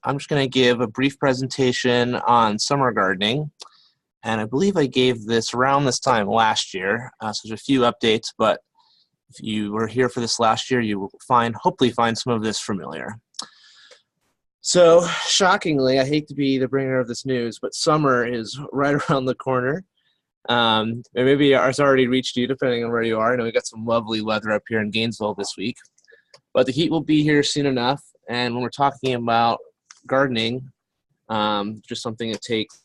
I'm just going to give a brief presentation on summer gardening. And I believe I gave this around this time last year. So there's a few updates, but if you were here for this last year, you will hopefully find some of this familiar. So shockingly, I hate to be the bringer of this news, but summer is right around the corner. And maybe it's already reached you depending on where you are. I know we got some lovely weather up here in Gainesville this week, but the heat will be here soon enough. And when we're talking about gardening, just something it takes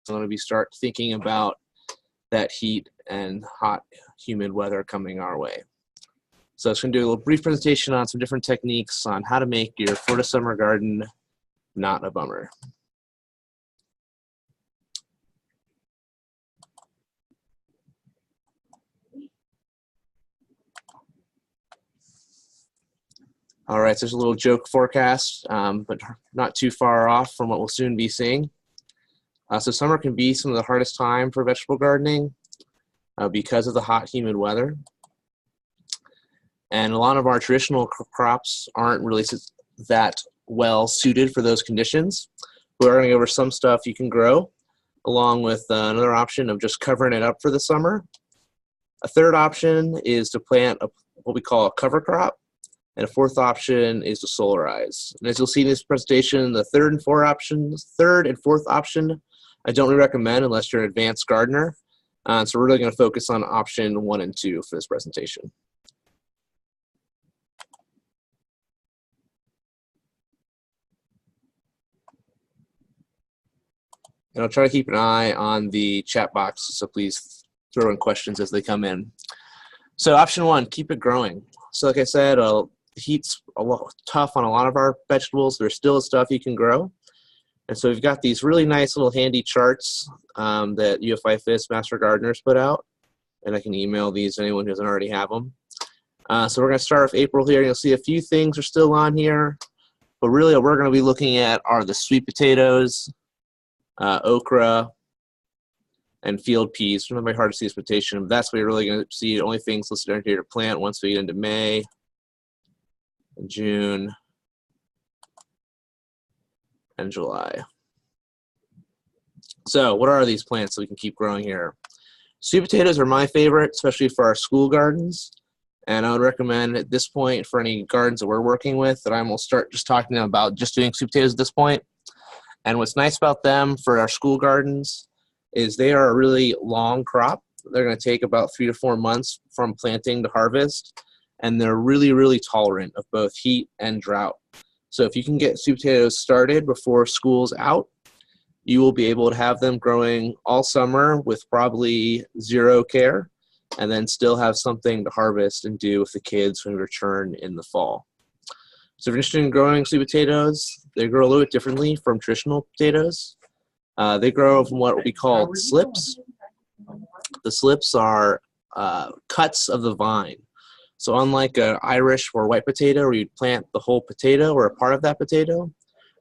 when we start thinking about that heat and hot, humid weather coming our way. So I'm just going to do a little brief presentation on some different techniques on how to make your Florida summer garden not a bummer. All right, so there's a little joke forecast, but not too far off from what we'll soon be seeing. So summer can be some of the hardest time for vegetable gardening because of the hot, humid weather. And a lot of our traditional crops aren't really that well suited for those conditions. We're going to go over some stuff you can grow, along with another option of just covering it up for the summer. A third option is to plant what we call a cover crop. And a fourth option is to solarize. And as you'll see in this presentation, the third and fourth option, I don't really recommend unless you're an advanced gardener. So we're really going to focus on option 1 and 2 for this presentation. And I'll try to keep an eye on the chat box, so please throw in questions as they come in. So option 1, keep it growing. So like I said, the heat's a lot tough on a lot of our vegetables. There's still stuff you can grow. And so we've got these really nice little handy charts that UFI FIS Master Gardeners put out. And I can email these to anyone who doesn't already have them. So we're going to start with April here. You'll see a few things are still on here. But really what we're going to be looking at are the sweet potatoes, okra, and field peas. It's not very hard to see this presentation, but that's what you're really going to see. The only things listed on here to plant once we get into May, June, and July. So what are these plants so we can keep growing here? Sweet potatoes are my favorite, especially for our school gardens. And I would recommend at this point for any gardens that we're working with that I will start just talking to them about just doing sweet potatoes at this point. And what's nice about them for our school gardens is they are a really long crop. They're going to take about 3 to 4 months from planting to harvest. And they're really, really tolerant of both heat and drought. So if you can get sweet potatoes started before school's out, you will be able to have them growing all summer with probably zero care, and then still have something to harvest and do with the kids when we return in the fall. So if you're interested in growing sweet potatoes, they grow a little bit differently from traditional potatoes. They grow from what we call slips. The slips are cuts of the vine. So unlike an Irish or white potato where you'd plant the whole potato or a part of that potato,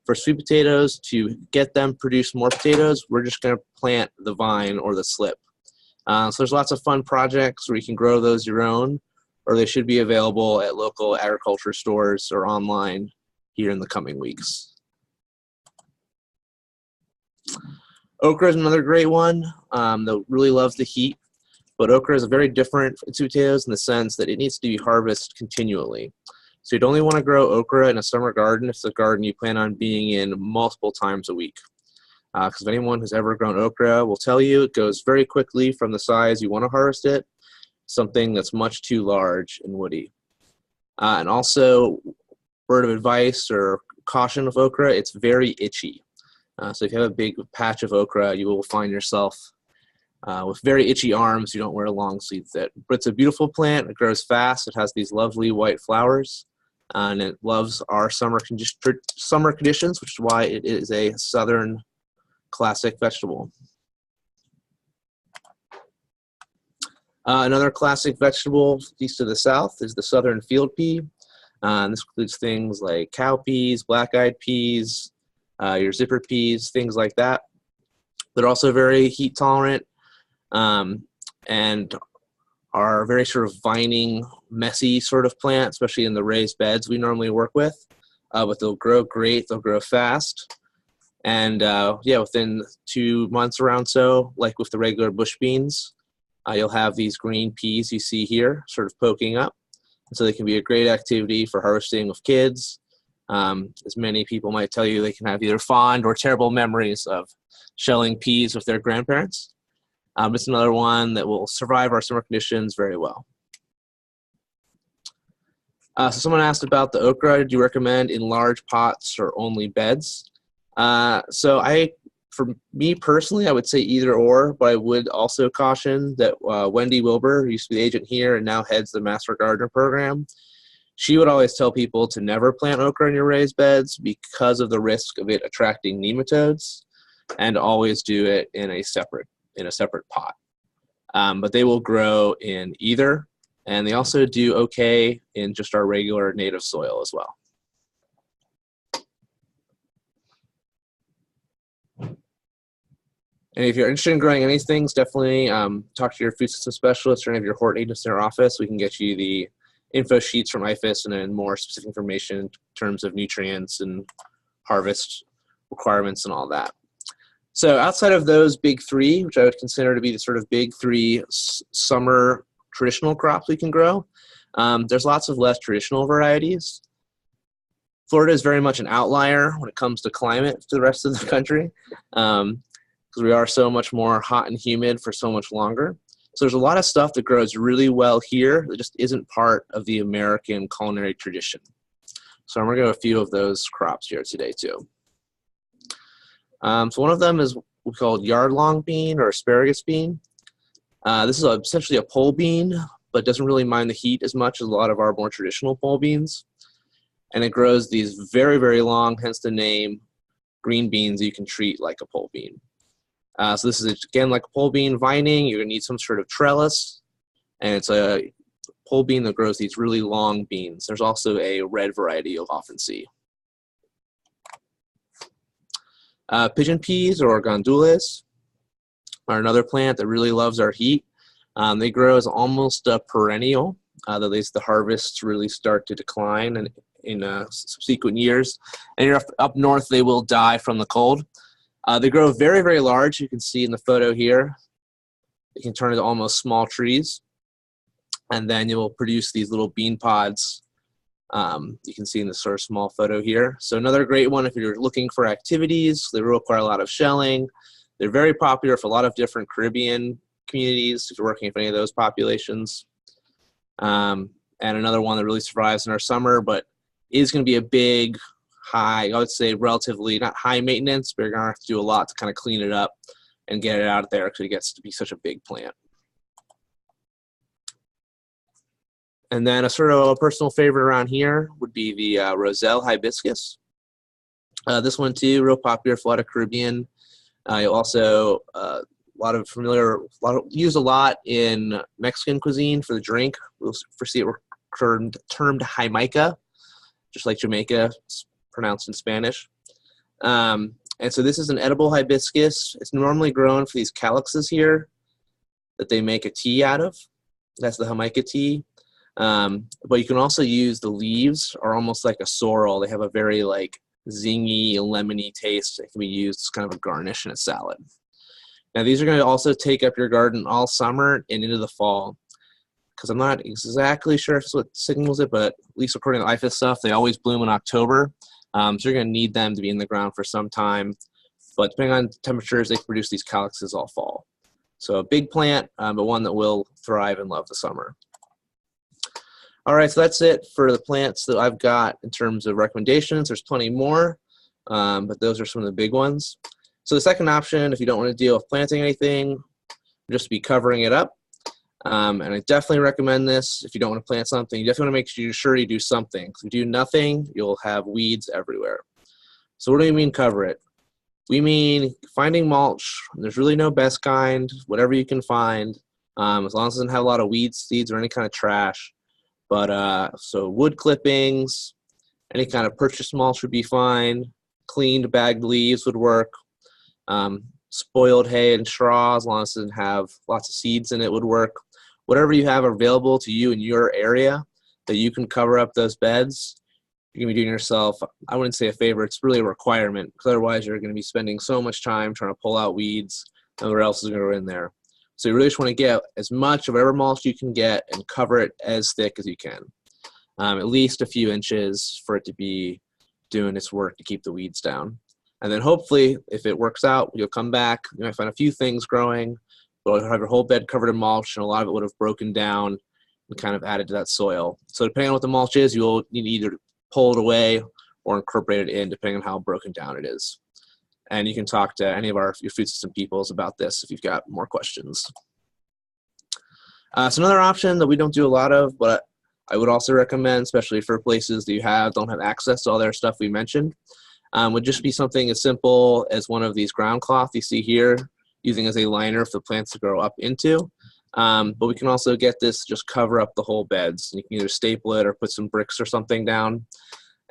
for sweet potatoes, to get them produce more potatoes, we're just going to plant the vine or the slip. So there's lots of fun projects where you can grow those your own, or they should be available at local agriculture stores or online here in the coming weeks. Okra is another great one that really loves the heat. But okra is very different from sweet potatoes in the sense that it needs to be harvested continually. So you'd only want to grow okra in a summer garden if it's a garden you plan on being in multiple times a week. Because anyone who's ever grown okra will tell you it goes very quickly from the size you want to harvest it, something that's much too large and woody. And also, word of advice or caution with okra, it's very itchy. So if you have a big patch of okra, you will find yourself with very itchy arms. You don't wear long sleeves it. But it's a beautiful plant. It grows fast. It has these lovely white flowers. And it loves our summer conditions, which is why it is a southern classic vegetable. Another classic vegetable east of the south is the southern field pea. This includes things like cowpeas, black-eyed peas, your zipper peas, things like that. They're also very heat tolerant and are very sort of vining, messy sort of plant, especially in the raised beds we normally work with. but they'll grow great. They'll grow fast. And yeah, within 2 months around so, like with the regular bush beans, you'll have these green peas you see here sort of poking up. And so they can be a great activity for harvesting with kids. As many people might tell you, they can have either fond or terrible memories of shelling peas with their grandparents. It's another one that will survive our summer conditions very well. So someone asked about the okra. Do you recommend in large pots or only beds? For me personally, I would say either or, but I would also caution that Wendy Wilbur, who used to be the agent here and now heads the Master Gardener program, she would always tell people to never plant okra in your raised beds because of the risk of it attracting nematodes, and always do it in a separate pot. But they will grow in either, and they also do okay in just our regular native soil as well. And if you're interested in growing any things, definitely talk to your food system specialist or any of your Hort agents in our office. We can get you the info sheets from IFAS and then more specific information in terms of nutrients and harvest requirements and all that. So outside of those big three, which I would consider to be the sort of big three summer traditional crops we can grow, there's lots of less traditional varieties. Florida is very much an outlier when it comes to climate to the rest of the country, because we are so much more hot and humid for so much longer. So there's a lot of stuff that grows really well here that just isn't part of the American culinary tradition. So I'm going to go a few of those crops here today too. So one of them is we call yard-long bean or asparagus bean. This is essentially a pole bean, but doesn't really mind the heat as much as a lot of our more traditional pole beans. And it grows these very, very long, hence the name, green beans that you can treat like a pole bean. So this is, again, like a pole bean vining. You're going to need some sort of trellis. And it's a pole bean that grows these really long beans. There's also a red variety you'll often see. Pigeon peas or gandules are another plant that really loves our heat. They grow as almost a perennial. At least the harvests really start to decline in subsequent years. And here up north, they will die from the cold. They grow very, very large. You can see in the photo here. They can turn into almost small trees. And then you will produce these little bean pods. You can see in this sort of small photo here. So another great one if you're looking for activities. They require a lot of shelling. They're very popular for a lot of different Caribbean communities if you're working with any of those populations. And another one that really survives in our summer, but is going to be a big, high, I would say relatively, not high maintenance, but you're going to have to do a lot to kind of clean it up and get it out of there because it gets to be such a big plant. And then a sort of a personal favorite around here would be the Roselle hibiscus. This one too, real popular for a lot of Caribbean. You'll also used a lot in Mexican cuisine for the drink. We'll foresee it termed Jamaica, just like Jamaica, it's pronounced in Spanish. And so this is an edible hibiscus. It's normally grown for these calyxes here that they make a tea out of. That's the Jamaica tea. But you can also use the leaves, are almost like a sorrel. They have a very like zingy, lemony taste. It can be used as kind of a garnish in a salad. Now these are going to also take up your garden all summer and into the fall, because I'm not exactly sure if it's what signals it, but at least according to IFAS stuff, they always bloom in October. So you're going to need them to be in the ground for some time. But depending on temperatures, they can produce these calyxes all fall. So a big plant, but one that will thrive and love the summer. All right, so that's it for the plants that I've got in terms of recommendations. There's plenty more, but those are some of the big ones. So the second option, if you don't want to deal with planting anything, just be covering it up. And I definitely recommend this. If you don't want to plant something, you definitely want to make sure you do something. If you do nothing, you'll have weeds everywhere. So what do we mean cover it? We mean finding mulch. There's really no best kind, whatever you can find, as long as it doesn't have a lot of weeds, seeds, or any kind of trash. But so wood clippings, any kind of purchased mulch would be fine. Cleaned bagged leaves would work. Spoiled hay and straw, as long as it doesn't have lots of seeds in it, would work. Whatever you have available to you in your area that you can cover up those beds, you're going to be doing yourself, I wouldn't say a favor, it's really a requirement, because otherwise you're going to be spending so much time trying to pull out weeds and what else is going to go in there. So you really just want to get as much of whatever mulch you can get and cover it as thick as you can. At least a few inches for it to be doing its work to keep the weeds down. And then hopefully, if it works out, you'll come back, you might find a few things growing, but you'll have your whole bed covered in mulch, and a lot of it would have broken down and kind of added to that soil. So depending on what the mulch is, you'll need to either pull it away or incorporate it in, depending on how broken down it is. And you can talk to any of your food system peoples about this if you've got more questions. So another option that we don't do a lot of, but I would also recommend, especially for places that don't have access to all their stuff we mentioned, would just be something as simple as one of these ground cloth you see here, using as a liner for the plants to grow up into. But we can also get this to just cover up the whole beds. You can either staple it or put some bricks or something down.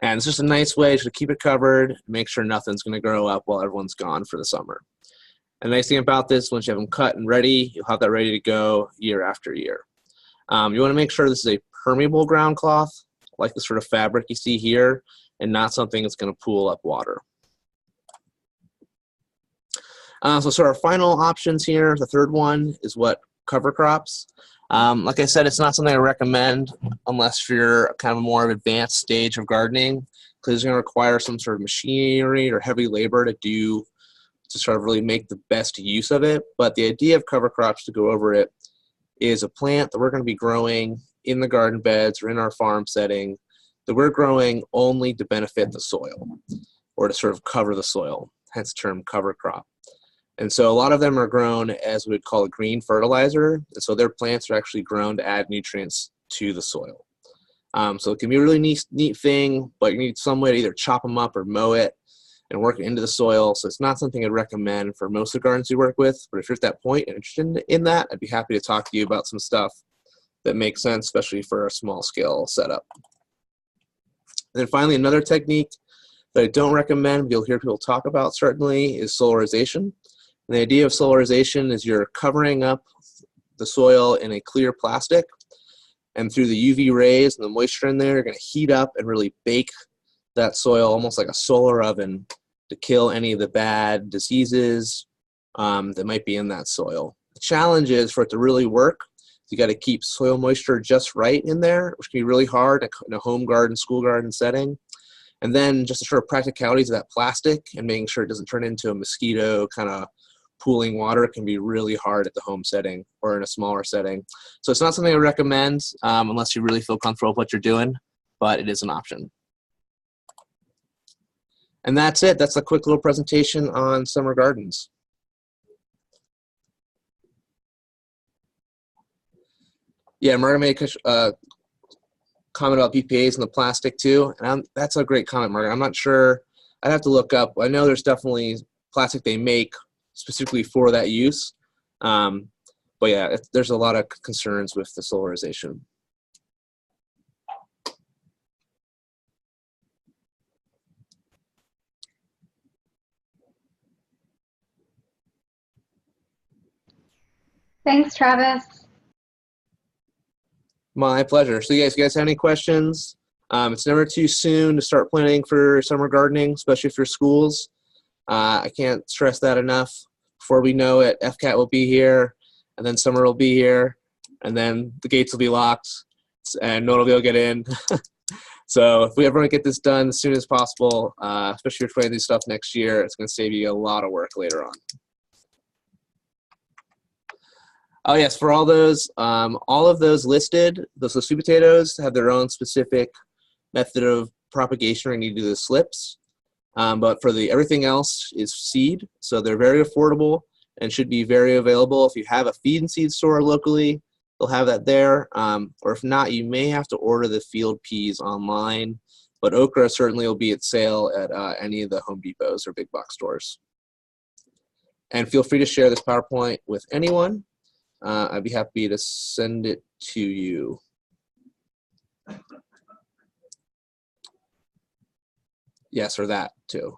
And it's just a nice way to keep it covered, make sure nothing's going to grow up while everyone's gone for the summer. And the nice thing about this, once you have them cut and ready, you'll have that ready to go year after year. You want to make sure this is a permeable ground cloth, like the sort of fabric you see here, and not something that's going to pool up water. So our final options here, the third one is what cover crops. Like I said, it's not something I recommend unless you're kind of a more advanced stage of gardening, because it's going to require some sort of machinery or heavy labor to sort of really make the best use of it. But the idea of cover crops, to go over it, is a plant that we're going to be growing in the garden beds or in our farm setting that we're growing only to benefit the soil or to sort of cover the soil, hence the term cover crop. And so a lot of them are grown as we would call a green fertilizer. And so their plants are actually grown to add nutrients to the soil. So it can be a really neat thing, but you need some way to either chop them up or mow it and work it into the soil. So it's not something I'd recommend for most of the gardens we work with. But if you're at that point and interested in that, I'd be happy to talk to you about some stuff that makes sense, especially for a small scale setup. And then finally, another technique that I don't recommend, but you'll hear people talk about certainly, is solarization. And the idea of solarization is you're covering up the soil in a clear plastic, and through the UV rays and the moisture in there, you're going to heat up and really bake that soil almost like a solar oven to kill any of the bad diseases that might be in that soil. The challenge is, for it to really work, you got to keep soil moisture just right in there, which can be really hard in a home garden, school garden setting. And then just the sort of practicalities of that plastic and making sure it doesn't turn into a mosquito kind of pooling water can be really hard at the home setting or in a smaller setting. So it's not something I recommend unless you really feel comfortable with what you're doing, but it is an option. And that's it. That's a quick little presentation on summer gardens. Yeah, Margaret made a comment about BPAs and the plastic too, and that's a great comment, Margaret. I'm not sure. I'd have to look up. I know there's definitely plastic they make specifically for that use, but yeah, there's a lot of concerns with the solarization. Thanks, Travis. My pleasure. So you guys have any questions? It's never too soon to start planning for summer gardening, especially for schools. I can't stress that enough. Before we know it, FCAT will be here, and then summer will be here, and then the gates will be locked, and no one will be able to get in. So if we ever want to get this done as soon as possible, especially if you're planning this stuff next year, it's going to save you a lot of work later on. Oh yes, for all of those listed, those sweet potatoes have their own specific method of propagation where you need to do the slips. But for everything else is seed, so they're very affordable and should be very available. If you have a feed and seed store locally, they'll have that there. Or if not, you may have to order the field peas online. But okra certainly will be at sale at any of the Home Depots or big box stores. And feel free to share this PowerPoint with anyone. I'd be happy to send it to you. Yes, or that too.